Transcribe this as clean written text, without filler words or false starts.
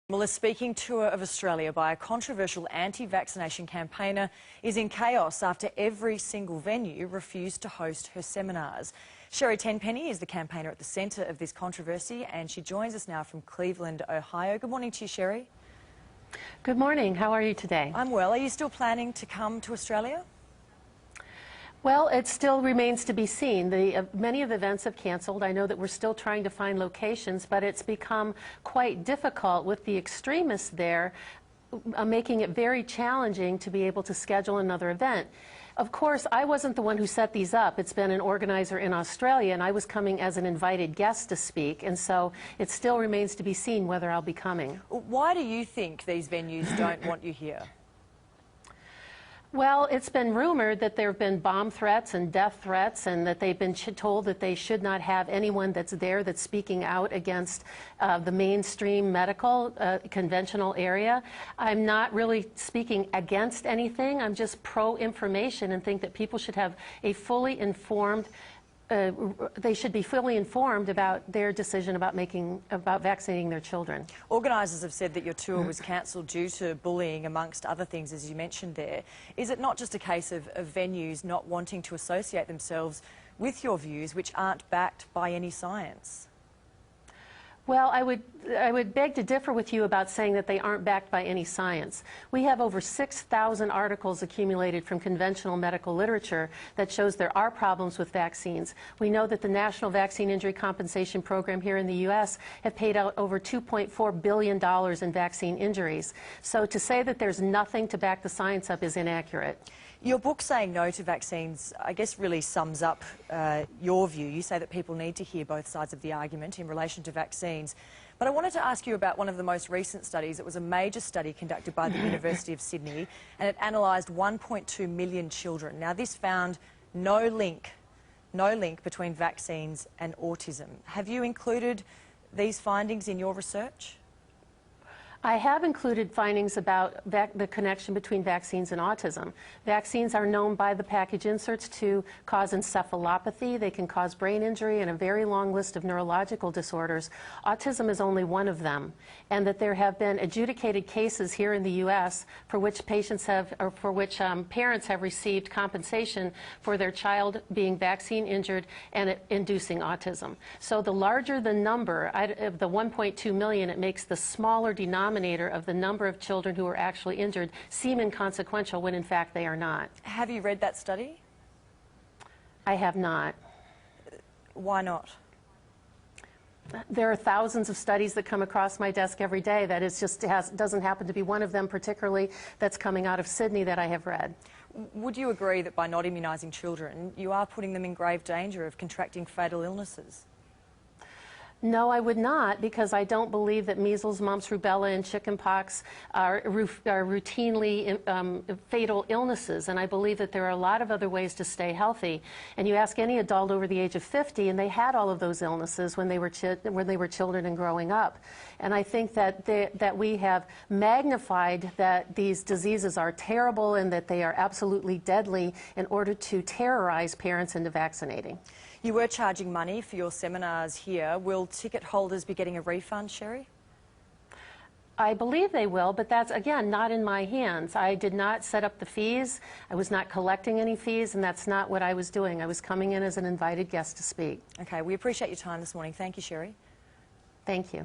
Well, a speaking tour of Australia by a controversial anti-vaccination campaigner is in chaos after every single venue refused to host her seminars. Sherri Tenpenny is the campaigner at the centre of this controversy, and she joins us now from Cleveland, Ohio. Good morning to you, Sherri. Good morning. How are you today? I'm well. Are you still planning to come to Australia? Well, it still remains to be seen. Many of the events have canceled. I know that we're still trying to find locations, but it's become quite difficult with the extremists there, making it very challenging to be able to schedule another event. Of course, I wasn't the one who set these up. It's been an organizer in Australia, and I was coming as an invited guest to speak, and so it still remains to be seen whether I'll be coming. Why do you think these venues don't want you here? Well, it's been rumored that there have been bomb threats and death threats, and that they've been told that they should not have anyone that's there that's speaking out against the mainstream medical conventional area. I'm not really speaking against anything. I'm just pro-information and think that people should have a fully informed they should be fully informed about their decision about vaccinating their children. Organisers have said that your tour was cancelled due to bullying, amongst other things, as you mentioned there. Is it not just a case of venues not wanting to associate themselves with your views, which aren't backed by any science? Well, I would beg to differ with you about saying that they aren't backed by any science. We have over 6,000 articles accumulated from conventional medical literature that shows there are problems with vaccines. We know that the National Vaccine Injury Compensation Program here in the U.S. have paid out over $2.4 billion in vaccine injuries. So to say that there's nothing to back the science up is inaccurate. Your book, Saying No to Vaccines, I guess really sums up your view. You say that people need to hear both sides of the argument in relation to vaccines. But I wanted to ask you about one of the most recent studies. It was a major study conducted by the University of Sydney, and it analysed 1.2 million children. Now, this found no link between vaccines and autism. Have you included these findings in your research? I have included findings about the connection between vaccines and autism. Vaccines are known by the package inserts to cause encephalopathy. They can cause brain injury and a very long list of neurological disorders. Autism is only one of them, and that there have been adjudicated cases here in the U.S. for which parents have received compensation for their child being vaccine injured and inducing autism. So the larger the number of the 1.2 million, it makes the smaller denominator of the number of children who are actually injured seem inconsequential when in fact they are not. Have you read that study? I have not. Why not? There are thousands of studies that come across my desk every day. That is just doesn't happen to be one of them particularly that's coming out of Sydney that I have read. Would you agree that by not immunising children, you are putting them in grave danger of contracting fatal illnesses? No, I would not, because I don't believe that measles, mumps, rubella, and chickenpox are routinely fatal illnesses, and I believe that there are a lot of other ways to stay healthy. And you ask any adult over the age of 50, and they had all of those illnesses when they were children and growing up. And I think that we have magnified that these diseases are terrible and that they are absolutely deadly in order to terrorize parents into vaccinating. You were charging money for your seminars here. Will ticket holders be getting a refund, Sherri? I believe they will, but that's, again, not in my hands. I did not set up the fees. I was not collecting any fees, and that's not what I was doing. I was coming in as an invited guest to speak. Okay, we appreciate your time this morning. Thank you, Sherri. Thank you.